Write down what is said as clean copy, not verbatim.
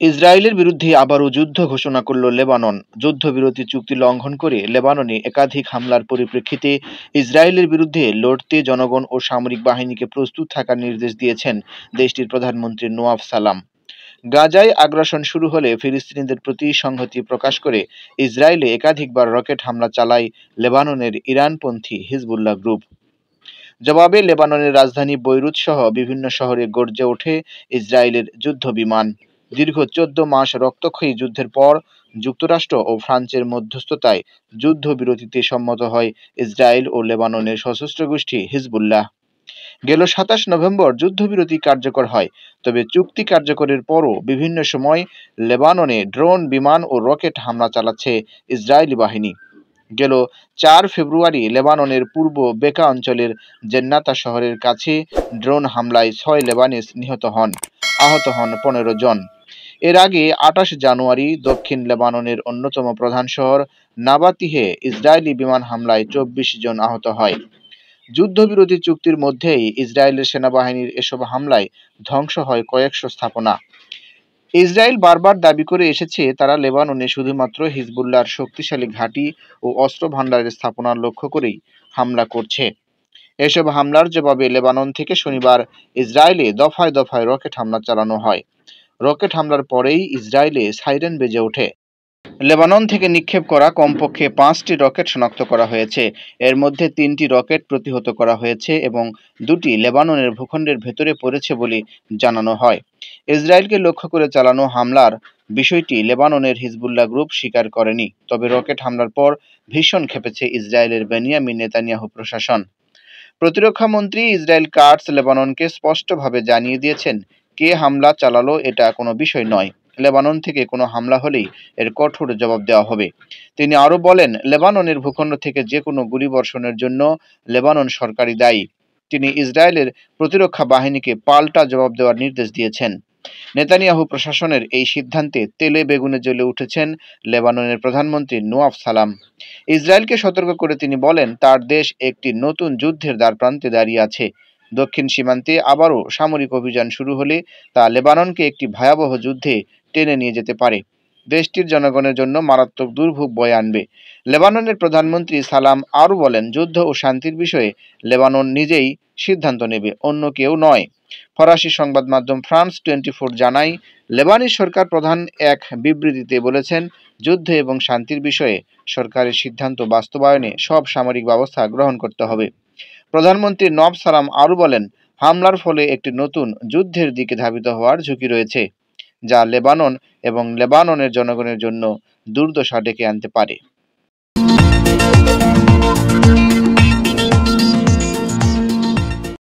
ইসরায়েলের বিরুদ্ধে আবারও যুদ্ধ ঘোষণা করল লেবানন। যুদ্ধবিরতি চুক্তি লঙ্ঘন করে লেবাননে একাধিক হামলার পরিপ্রেক্ষিতে ইসরায়েলের বিরুদ্ধে লড়তে জনগণ ও সামরিক বাহিনীকে প্রস্তুত থাকার নির্দেশ দিয়েছেন দেশটির প্রধানমন্ত্রী নওয়াফ সালাম। গাজায় আগ্রাসন শুরু হলে ফিলিস্তিনিদের প্রতি সংহতি প্রকাশ করে ইসরায়েলে একাধিকবার রকেট হামলা চালায় লেবাননের ইরানপন্থী হিজবুল্লাহ গ্রুপ। জবাবে লেবাননের রাজধানী বৈরুত সহ বিভিন্ন শহরে গর্জে ওঠে ইসরায়েলের যুদ্ধবিমান। দীর্ঘ ১৪ মাস রক্তক্ষয়ী যুদ্ধের পর যুক্তরাষ্ট্র ও ফ্রান্সের মধ্যস্থতায় যুদ্ধবিরতিতে সম্মত হয় ইসরায়েল ও লেবাননের সশস্ত্র গোষ্ঠী হিজবুল্লাহ। গেল ২৭ নভেম্বর যুদ্ধবিরতি কার্যকর হয়। তবে চুক্তি কার্যকরের পরও বিভিন্ন সময় লেবাননে ড্রোন, বিমান ও রকেট হামলা চালাচ্ছে ইসরায়েলি বাহিনী। গেল ৪ ফেব্রুয়ারি লেবাননের পূর্ব বেকা অঞ্চলের জেন্নাতা শহরের কাছে ড্রোন হামলায় ৬ লেবানিজ নিহত হন, আহত হন ১৫ জন। এর আগে ২৮ জানুয়ারি দক্ষিণ লেবাননের অন্যতম প্রধান শহর নাবাতিহে ইসরায়েলি বিমান হামলায় ২৪ জন আহত হয়। যুদ্ধবিরতি চুক্তির মধ্যেই ইসরায়েলের সেনাবাহিনীর এসব হামলায় ধ্বংস হয় কয়েকশো স্থাপনা। ইসরায়েল বারবার দাবি করে এসেছে তারা লেবাননে শুধুমাত্র হিজবুল্লাহর শক্তিশালী ঘাঁটি ও অস্ত্র ভান্ডারের স্থাপনা লক্ষ্য করেই হামলা করছে। এসব হামলার জবাবে লেবানন থেকে শনিবার ইসরায়েলে দফায় দফায় রকেট হামলা চালানো হয়। রকেট হামলার পরেই ইসরায়েলে সাইরেন বেজে ওঠে। লেবানন থেকে নিক্ষেপ করা কমপক্ষে ৫টি রকেট শনাক্ত করা হয়েছে। এর মধ্যে ৩টি রকেট প্রতিহত করা হয়েছে এবং ২টি লেবাননের ভূখণ্ডের ভেতরে পড়েছে বলে জানানো হয়। ইসরায়েলকে লক্ষ্য করে চালানো হামলার বিষয়টি লেবাননের হিজবুল্লাহ গ্রুপ স্বীকার করেনি। তবে রকেট হামলার পর ভীষণ ক্ষেপেছে ইসরায়েলের বেনিয়ামিন নেতানিয়াহু প্রশাসন। প্রতিরক্ষা মন্ত্রী ইসরায়েল কাটস লেবাননকে স্পষ্টভাবে জানিয়ে দিয়েছেন, কে হামলা চালালো এটা কোনো বিষয় নয়। লেবানন থেকে কোনো হামলা হলেই এর কঠোর জবাব দেওয়া হবে। তিনি আরও বলেন, লেবাননের ভূখণ্ড থেকে যে কোনো গুলিবর্ষণের জন্য লেবানন সরকারই দায়ী। তিনি ইসরায়েলের প্রতিরক্ষা বাহিনীকে পাল্টা জবাব দেওয়ার নির্দেশ দিয়েছেন। নেতানিয়াহু প্রশাসনের এই সিদ্ধান্তে তেলে বেগুনে জ্বলে উঠেছেন লেবাননের প্রধানমন্ত্রী নওয়াফ সালাম। ইসরায়েলকে সতর্ক করে তিনি বলেন, তার দেশ একটি নতুন যুদ্ধের দ্বারপ্রান্তে দাঁড়িয়ে আছে। দক্ষিণ সীমান্তে আবারও সামরিক অভিযান শুরু হলে তা লেবাননকে একটি ভয়াবহ যুদ্ধে টেনে নিয়ে যেতে পারে। দেশটির জনগণের জন্য মারাত্মক দুর্ভোগ বয়ে আনবে। লেবাননের প্রধানমন্ত্রী সালাম আরও বলেন, যুদ্ধ ও শান্তির বিষয়ে লেবানন নিজেই সিদ্ধান্ত নেবে, অন্য কেউ নয়। ফরাসি সংবাদ মাধ্যম ফ্রান্স 24 জানায়, লেবানিজ সরকার প্রধান এক বিবৃতিতে বলেছেন, যুদ্ধ এবং শান্তির বিষয়ে সরকারের সিদ্ধান্ত বাস্তবায়নে সব সামরিক ব্যবস্থা গ্রহণ করতে হবে। প্রধানমন্ত্রী নওয়াফ সালাম আরও বলেন, হামলার ফলে একটি নতুন যুদ্ধের দিকে ধাবিত হওয়ার ঝুঁকি রয়েছে, যা লেবানন এবং লেবাননের জনগণের জন্য দুর্দশা ডেকে আনতে পারে।